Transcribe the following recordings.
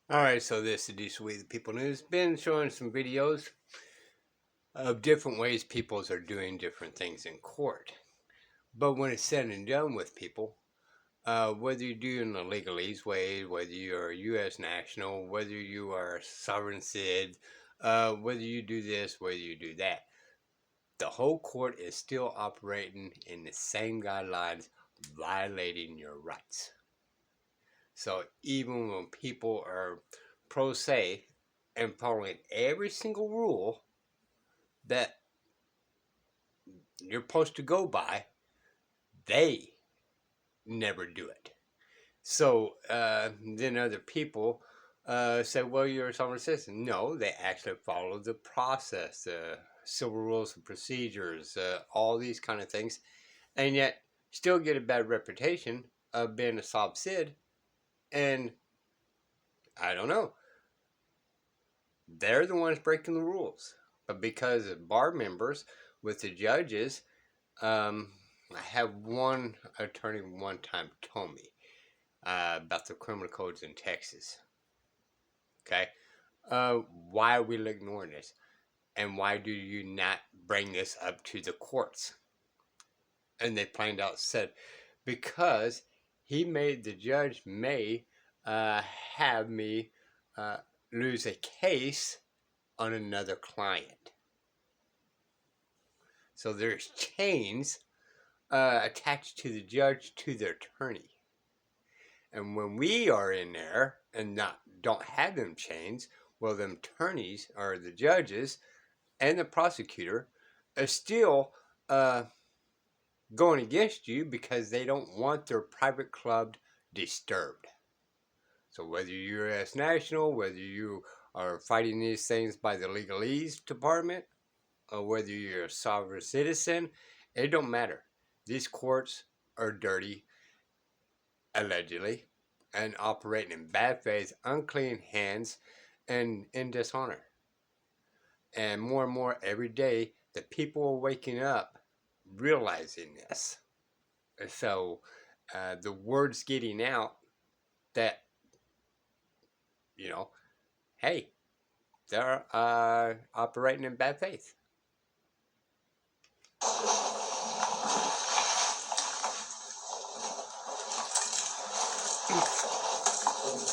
Alright, so this is We the People News. Been showing some videos of different ways peoples are doing different things in court. But when it's said and done with people, whether you're doing the legalese way, whether you're a U.S. national, whether you are a sovereign citizen, whether you do this, whether you do that, the whole court is still operating in the same guidelines, violating your rights. So even when people are pro se and following every single rule that you're supposed to go by, they never do it. So then other people say, well, you're a sovereign citizen. No, they actually follow the process, civil rules and procedures, all these kind of things, and yet still get a bad reputation of being a sob sid. And I don't know, they're the ones breaking the rules. But because of bar members with the judges, I have one attorney one time told me about the criminal codes in Texas. Okay, why are we ignoring this, and why do you not bring this up to the courts? And they plain out said, because the judge may have me lose a case on another client. So there's chains attached to the judge to the attorney. And when we are in there and don't have them chains, well, them attorneys or the judges and the prosecutor are still going against you because they don't want their private club disturbed. So whether you're U.S. national, whether you are fighting these things by the legalese department, or whether you're a sovereign citizen, it don't matter. These courts are dirty, allegedly, and operating in bad faith, unclean hands, and in dishonor. And more every day, the people are waking up realizing this. So the word's getting out that, hey, they're operating in bad faith.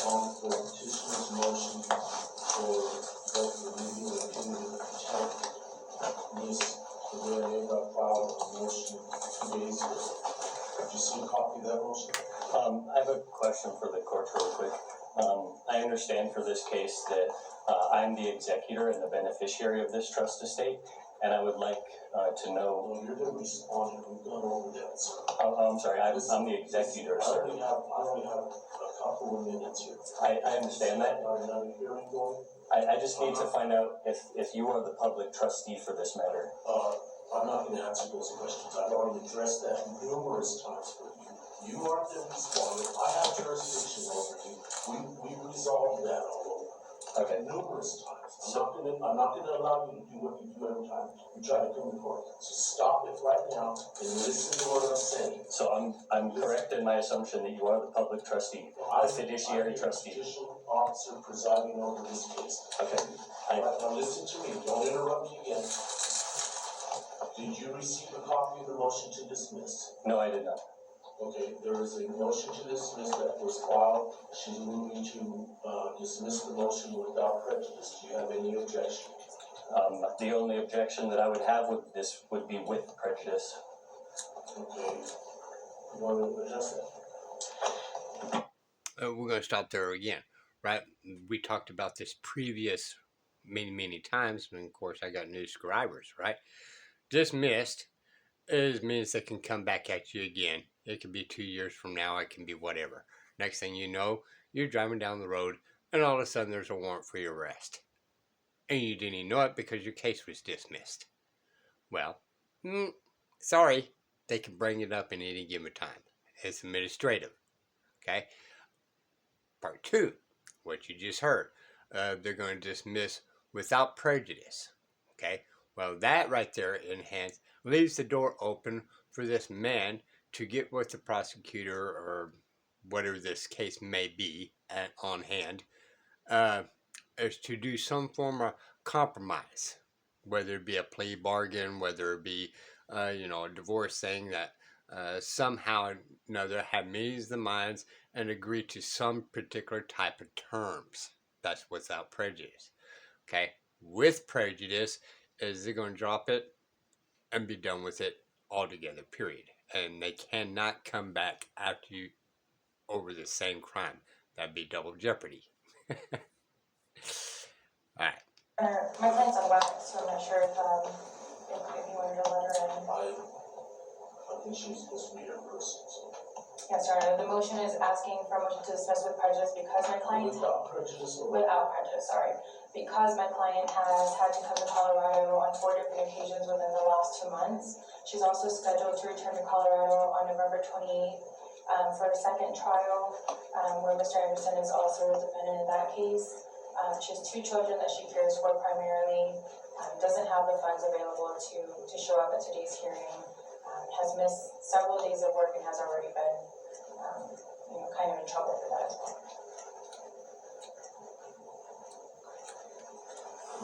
On the petitioner's motion for both the review and punitive contempt, Ms. Cabrera filed a motion 2 days ago. Did you see a copy of that motion? I have a question for the court real quick. I understand for this case that I'm the executor and the beneficiary of this trust estate, and I would like to know. No, you're the respondent. We've gone over that, sir. I'm sorry, I'm the executor, sir. I only have a couple of minutes here. I understand that. Another hearing going? I just need to find out if you are the public trustee for this matter. I'm not going to answer those questions. I've already addressed that numerous times with you. You are the respondent. I have jurisdiction over you. We resolved that already. Okay. Numerous times. I'm not gonna allow you to do what you do every time you try to come to court. So stop it right now and listen to what I'm saying. So I'm correct in my assumption that you are the public trustee, the fiduciary trustee. I'm the judicial officer presiding over this case. Okay. Now listen to me. Don't interrupt me again. Did you receive a copy of the motion to dismiss? No, I did not. Okay, there is a motion to dismiss that was filed. She's moving to dismiss the motion without prejudice. Do you have any objection? The only objection that I would have with this would be with prejudice. Okay. You want to address that? We're going to stop there again, right? We talked about this previous many times, and of course I got new subscribers, right? Dismissed means they can come back at you again. It could be 2 years from now. It can be whatever. Next thing you know, you're driving down the road, and all of a sudden there's a warrant for your arrest. And you didn't even know it because your case was dismissed. Well, sorry. They can bring it up in any given time. It's administrative. Okay? Part 2, what you just heard. They're going to dismiss without prejudice. Okay? Well, that right there leaves the door open for this man to get with the prosecutor or whatever this case may be on hand is to do some form of compromise, whether it be a plea bargain, whether it be, a divorce thing that somehow or another have meetings of the minds and agree to some particular type of terms. That's without prejudice. Okay, with prejudice, is they're going to drop it and be done with it altogether. Period. And they cannot come back after you over the same crime. That'd be double jeopardy. All right. My client's on wax, so I'm not sure if you wanted to let her in. I think she's supposed to be here in person, so. Yes, Your Honor, the motion is asking for a motion to dismiss with prejudice because my client. Without prejudice or? Without prejudice, sorry. Because my client has had to come to Colorado on 4 different occasions within the last 2 months. She's also scheduled to return to Colorado on November 28th for a second trial, where Mr. Anderson is also a defendant in that case. She has 2 children that she cares for primarily, doesn't have the funds available to show up at today's hearing, has missed several days of work and has already been kind of in trouble for that as well.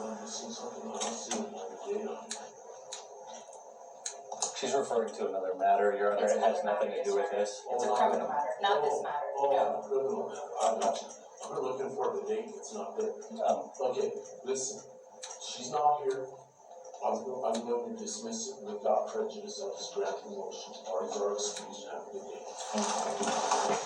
I've seen something, I don't see it on the data. She's referring to another matter, Your Honor. It's It has another nothing matter, to do with yes, this. It's a criminal matter, not this matter. No. Criminal matter, I got you. I'm looking for the date, it's not there. Okay, listen, she's not here. I'm going to dismiss it without prejudice. I'll just grant the motion. Parties are excused. Have a good day. Thank you.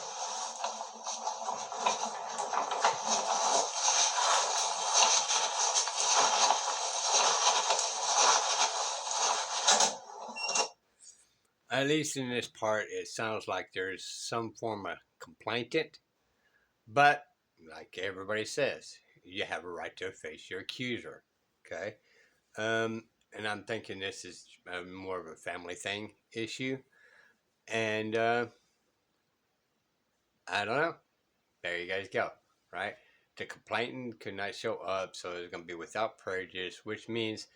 At least in this part, it sounds like there's some form of complainant. But, like everybody says, you have a right to face your accuser. Okay? And I'm thinking this is more of a family thing issue. And I don't know. There you guys go. Right? The complainant could not show up, so it's going to be without prejudice, which means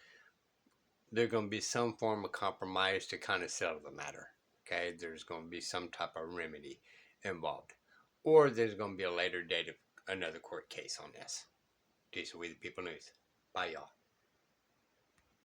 there's going to be some form of compromise to kind of settle the matter. Okay? There's going to be some type of remedy involved. Or there's going to be a later date of another court case on this. This will be the People News. Bye, y'all.